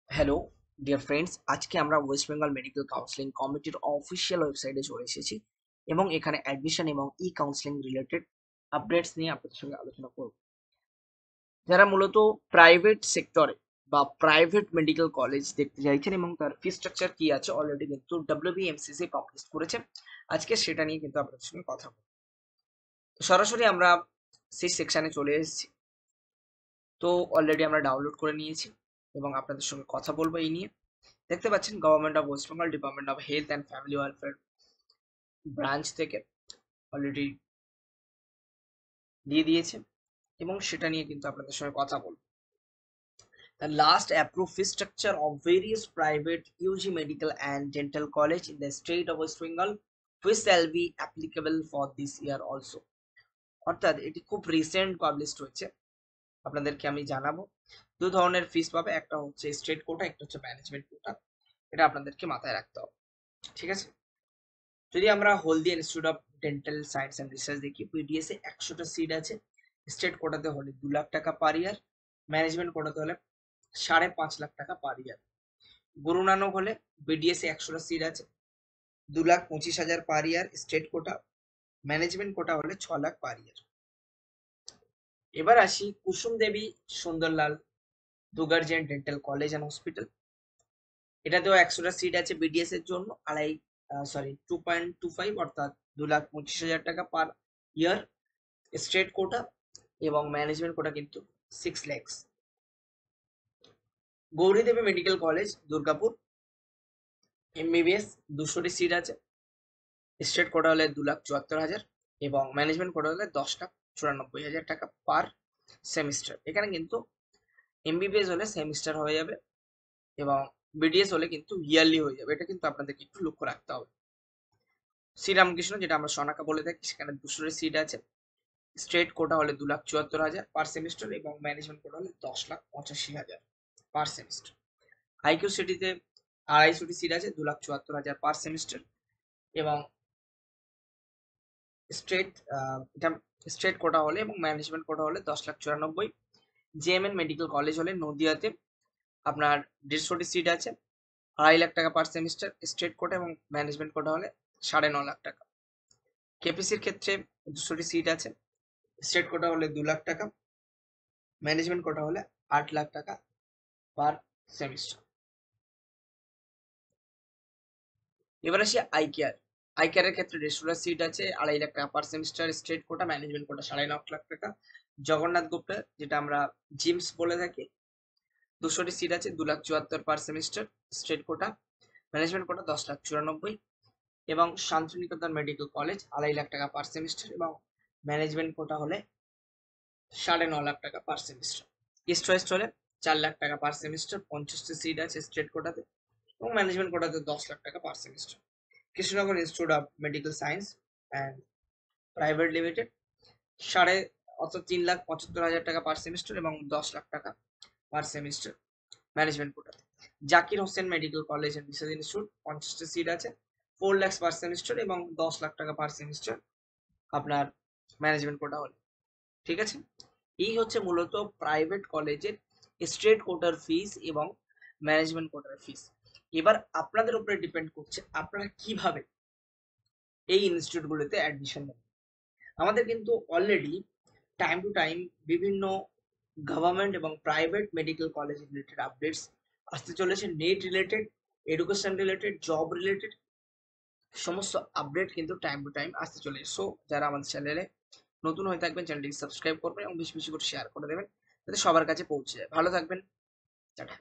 Hello dear friends, আজকে আমরা West Bengal medical counselling কমিটির অফিসিয়াল ওয়েবসাইটে চলে এসেছি এবং এখানে অ্যাডমিশন এবং ই কাউন্সিলিং রিলেটেড আপডেটস নিয়ে আপনাদের সঙ্গে আলোচনা করব। যারা মূলত প্রাইভেট সেক্টরে বা প্রাইভেট মেডিকেল কলেজ দেখতে চাইছেন এবং তার ফি স্ট্রাকচার কি আছে অলরেডি কিন্তু WBMCC পাবলিশ করেছে। আজকে সেটা নিয়ে কিন্তু আপনাদের সঙ্গে কথা বলবো। সরাসরি আমরা সেই সেকশনে চলে এসেছি। তো অলরেডি আমরা ডাউনলোড করে নিয়েছি এবং আপনাদের সঙ্গে কথা বলবো এই নিয়ে। দেখতে পাচ্ছেন government of West Bengal department of health and family welfare branch থেকে অলরেডি দিয়ে দিয়েছে এবং সেটা নিয়ে কিন্তু আপনাদের সঙ্গে কথা বলবো। The last approved fee structure of various private UG medical and dental college in the state of West Bengal which shall be applicable for this year also. অর্থাৎ এটি খুব রিসেন্ট পাবলিশড হয়েছে। আপনাদেরকে আমি জানাবো দু ধরনের ফিস পাবে, একটা হচ্ছে স্টেট কোটা, একটা হচ্ছে ম্যানেজমেন্ট কোটা। এটা আপনাদেরকে মাথায় রাখতে হবে, ঠিক আছে? যদি আমরা Haldia institute of dental science and research দেখি, পিডিএস এ 100টা সিট আছে। স্টেট কোটাতে হলে 2 লাখ টাকা পার ইয়ার, ম্যানেজমেন্ট কোটাতে হলে 5.5 লাখ টাকা পার ইয়ার। গুরু নানক হলে বিডিএস এ 100টা সিট আছে, 2,25,000 পার ইয়ার স্টেট কোটা, ম্যানেজমেন্ট কোটা হলে 6 লাখ পার ইয়ার। এবার আসি কুসুম দেবী Sundarlal দুগার্জিয়ান dental college and hospital. এটাতেও 100টা সিট আছে বিডিএস এর জন্য, 2.25 অর্থাৎ 2,25,000 টাকা পার ইয়ার স্টেট কোটা, এবং ম্যানেজমেন্ট কোটা কিন্তু 6 lakhs। Gouri Devi medical college Durgapur, MBBS 200টি সিট আছে। স্টেট কোটা হলে 2,74,000 এবং ম্যানেজমেন্ট কোটা হলে 10,94,000 টাকা পার সেমিস্টার। এখানে কিন্তু এমবিবিএস হলে সেমিস্টার হয়ে যাবে এবং বিডিএস হলে কিন্তু ইয়ারলি হয়ে যাবে। এটা কিন্তু আপনাদেরকে একটু লক্ষ্য রাখতে হবে। শ্রীরামকৃষ্ণ, যেটা আমরা সনাকা বলে থাকি, সেখানে 200টি সিট আছে। স্টেট কোটা হলে 2,74,000 পার সেমিস্টার এবং ম্যানেজমেন্ট কোটা হলে 10,85,000 পার সেমিস্টার। আইকিউ সিটিতে 250টি সিট আছে, 2,74,000 পার সেমিস্টার এবং স্ট্রেট এটা স্ট্রেট কোটা হলে এবং ম্যানেজমেন্ট কোটা হলে 10,94,000। জেএমএন মেডিকেল কলেজ হলে নদিয়াতে আপনার 150টি সিট আছে, 2.5 লাখ টাকা পার সেমিস্টার, স্ট্রেট কোটা এবং ম্যানেজমেন্ট কোটা হলে 9.5 লাখ টাকা। কেপিসির ক্ষেত্রে 200টি সিট আছে, স্টেট কোটা হলে 2 লাখ টাকা, ম্যানেজমেন্ট কোটা হলে 8 লাখ টাকা পার সেমিস্টার। এবার আসি আই কেয়ারের ক্ষেত্রে 150 সিট আছে, 2.5 লাখ টাকা per semester, state quota, management quota 9.5 lakh টাকা। জগন্নাথ গুপ্তা, যেটা আমরা জিমস বলে থাকি, 200টি সিট আছে, 2,74,000 per semester, state quota, management quota 10,94,000 এবং শান্তিনিকেতন মেডিকেল কলেজ 2.5 লাখ টাকা পার সেমিস্টার এবং ম্যানেজমেন্ট কোটা হলে 9.5 লাখ টাকা পার সেমিস্টার। ইস্ট ওয়েস্ট হলে 4 লাখ টাকা পার সেমিস্টার, 50টি সিট আছে স্টেট কোটাতে এবং ম্যানেজমেন্ট কোটাতে 10 লাখ টাকা per semester. Krishnanagar institute of medical science and private limited 3,75,000 টাকা পার সেমিস্টার এবং 10 লাখ টাকা পার সেমিস্টার ম্যানেজমেন্ট কোটাতে। Zakir Hossain medical college and research institute 50টি সিট আছে, 4 লাখ পার সেমিস্টার এবং 10 লাখ টাকা পার সেমিস্টার আপনার ম্যানেজমেন্ট কোটা হলে, ঠিক আছে? এই হচ্ছে মূলত প্রাইভেট কলেজের স্টেট কোটার ফিস এবং ম্যানেজমেন্ট কোটার ফিস। এবার আপনাদের উপরে ডিপেন্ড করছে আপনারা কিভাবে এই ইনস্টিটিউটগুলোতে অ্যাডমিশন নেবেন। আমাদের কিন্তু অলরেডি টাইম টু টাইম বিভিন্ন গভর্নমেন্ট এবং private medical college related updates আসতে চলেছে। Net related, education related, job related সমস্ত আপডেট কিন্তু টাইম টু টাইম আসতে চলেছে। সো যারা আমাদের চ্যানেলে নতুন হয়ে থাকবেন, চ্যানেলটিকে সাবস্ক্রাইব করবেন এবং বেশি বেশি করে শেয়ার করে দেবেন যাতে সবার কাছে পৌঁছে যায়। ভালো থাকবেন, টাটা।